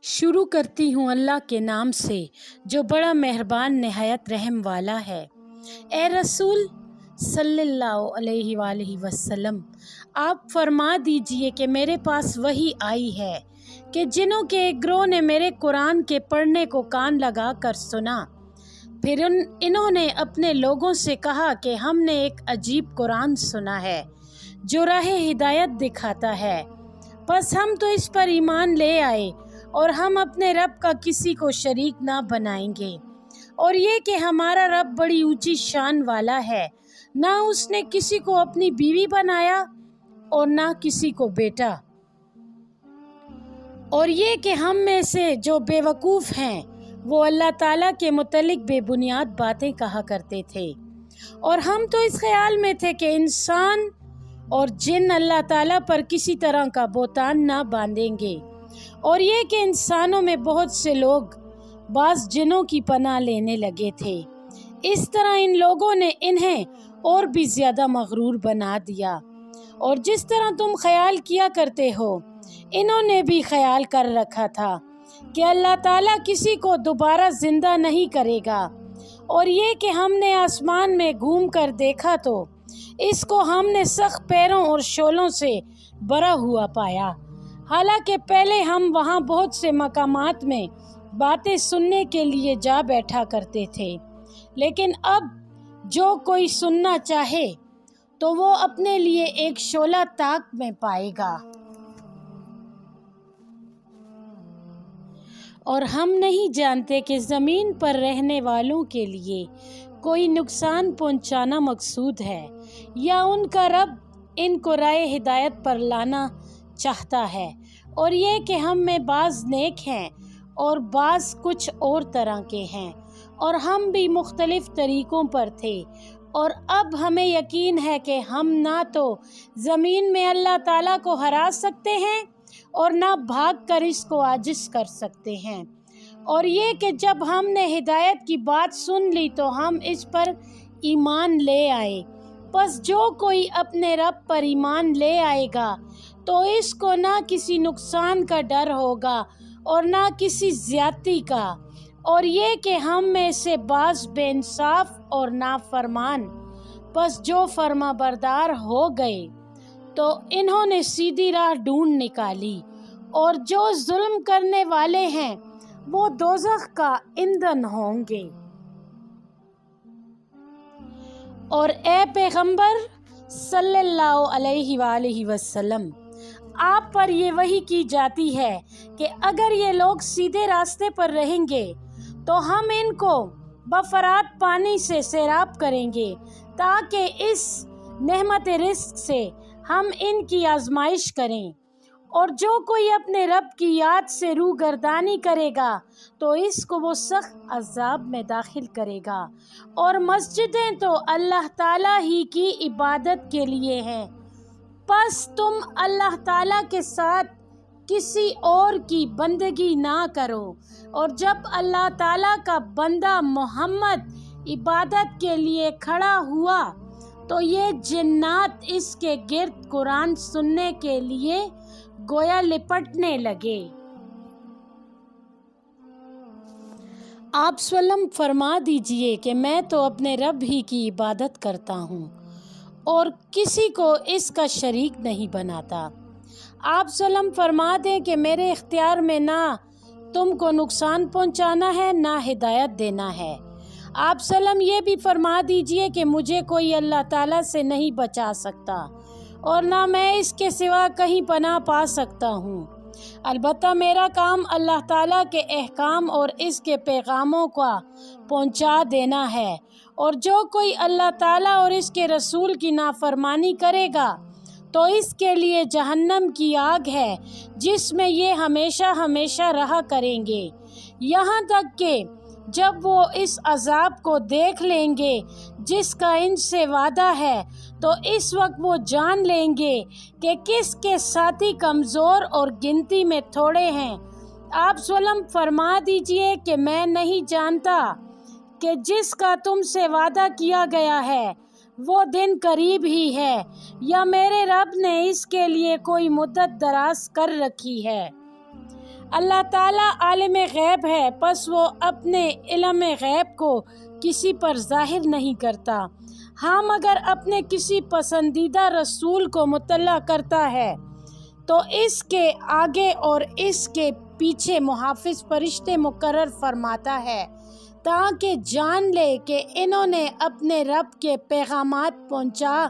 شروع کرتی ہوں اللہ کے نام سے جو بڑا مہربان نہایت رحم والا ہے۔ اے رسول صلی اللہ علیہ وآلہ وسلم، آپ فرما دیجئے کہ میرے پاس وحی آئی ہے کہ جنوں کے ایک گروہ نے میرے قرآن کے پڑھنے کو کان لگا کر سنا، پھر انہوں نے اپنے لوگوں سے کہا کہ ہم نے ایک عجیب قرآن سنا ہے جو راہ ہدایت دکھاتا ہے، بس ہم تو اس پر ایمان لے آئے اور ہم اپنے رب کا کسی کو شریک نہ بنائیں گے، اور یہ کہ ہمارا رب بڑی اونچی شان والا ہے، نہ اس نے کسی کو اپنی بیوی بنایا اور نہ کسی کو بیٹا، اور یہ کہ ہم میں سے جو بے وقوف ہیں وہ اللہ تعالیٰ کے متعلق بے بنیاد باتیں کہا کرتے تھے، اور ہم تو اس خیال میں تھے کہ انسان اور جن اللہ تعالیٰ پر کسی طرح کا بہتان نہ باندھیں گے، اور یہ کہ انسانوں میں بہت سے لوگ بعض جنوں کی پناہ لینے لگے تھے، اس طرح ان لوگوں نے انہیں اور بھی زیادہ مغرور بنا دیا، اور جس طرح تم خیال کیا کرتے ہو انہوں نے بھی خیال کر رکھا تھا کہ اللہ تعالیٰ کسی کو دوبارہ زندہ نہیں کرے گا، اور یہ کہ ہم نے آسمان میں گھوم کر دیکھا تو اس کو ہم نے سخت پیروں اور شعلوں سے بھرا ہوا پایا، حالانکہ پہلے ہم وہاں بہت سے مقامات میں باتیں سننے کے لیے جا بیٹھا کرتے تھے، لیکن اب جو کوئی سننا چاہے تو وہ اپنے لیے ایک شعلہ طاق میں پائے گا، اور ہم نہیں جانتے کہ زمین پر رہنے والوں کے لیے کوئی نقصان پہنچانا مقصود ہے یا ان کا رب ان کو راہ ہدایت پر لانا چاہتا ہے، اور یہ کہ ہم میں بعض نیک ہیں اور بعض کچھ اور طرح کے ہیں، اور ہم بھی مختلف طریقوں پر تھے، اور اب ہمیں یقین ہے کہ ہم نہ تو زمین میں اللہ تعالیٰ کو ہرا سکتے ہیں اور نہ بھاگ کر اس کو عاجز کر سکتے ہیں، اور یہ کہ جب ہم نے ہدایت کی بات سن لی تو ہم اس پر ایمان لے آئے، بس جو کوئی اپنے رب پر ایمان لے آئے گا تو اس کو نہ کسی نقصان کا ڈر ہوگا اور نہ کسی زیادتی کا، اور یہ کہ ہم میں سے بعض بے انصاف اور نافرمان، بس جو فرما بردار ہو گئے تو انہوں نے سیدھی راہ ڈھونڈ نکالی، اور جو ظلم کرنے والے ہیں وہ دوزخ کا ایندھن ہوں گے۔ اور اے پیغمبر صلی اللہ علیہ وآلہ وسلم، آپ پر یہ وحی کی جاتی ہے کہ اگر یہ لوگ سیدھے راستے پر رہیں گے تو ہم ان کو بفرات پانی سے سیراب کریں گے تاکہ اس نعمت رزق سے ہم ان کی آزمائش کریں، اور جو کوئی اپنے رب کی یاد سے روگردانی کرے گا تو اس کو وہ سخت عذاب میں داخل کرے گا، اور مسجدیں تو اللہ تعالیٰ ہی کی عبادت کے لیے ہیں، پس تم اللہ تعالیٰ کے ساتھ کسی اور کی بندگی نہ کرو، اور جب اللہ تعالیٰ کا بندہ محمد عبادت کے لیے کھڑا ہوا تو یہ جنات اس کے گرد قرآن سننے کے لیے گویا لپٹنے لگے۔ آپ سلم فرما دیجئے کہ میں تو اپنے رب ہی کی عبادت کرتا ہوں اور کسی کو اس کا شریک نہیں بناتا۔ آپ سلم فرما دیں کہ میرے اختیار میں نہ تم کو نقصان پہنچانا ہے نہ ہدایت دینا ہے۔ آپ سلم یہ بھی فرما دیجئے کہ مجھے کوئی اللہ تعالیٰ سے نہیں بچا سکتا اور نہ میں اس کے سوا کہیں پناہ پا سکتا ہوں، البتہ میرا کام اللہ تعالیٰ کے احکام اور اس کے پیغاموں کا پہنچا دینا ہے، اور جو کوئی اللہ تعالیٰ اور اس کے رسول کی نافرمانی کرے گا تو اس کے لیے جہنم کی آگ ہے جس میں یہ ہمیشہ ہمیشہ رہا کریں گے، یہاں تک کہ جب وہ اس عذاب کو دیکھ لیں گے جس کا ان سے وعدہ ہے تو اس وقت وہ جان لیں گے کہ کس کے ساتھی کمزور اور گنتی میں تھوڑے ہیں۔ آپ سلم فرما دیجئے کہ میں نہیں جانتا کہ جس کا تم سے وعدہ کیا گیا ہے وہ دن قریب ہی ہے یا میرے رب نے اس کے لیے کوئی مدت دراز کر رکھی ہے۔ اللہ تعالیٰ عالم غیب ہے، پس وہ اپنے علم غیب کو کسی پر ظاہر نہیں کرتا، ہاں مگر اپنے کسی پسندیدہ رسول کو مطلع کرتا ہے تو اس کے آگے اور اس کے پیچھے محافظ فرشتے مقرر فرماتا ہے تاکہ جان لے کہ انہوں نے اپنے رب کے پیغامات پہنچا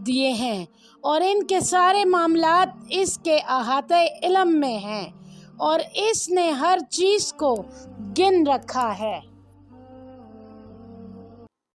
دیے ہیں اور ان کے سارے معاملات اس کے احاطۂ علم میں ہیں اور اس نے ہر چیز کو گن رکھا ہے۔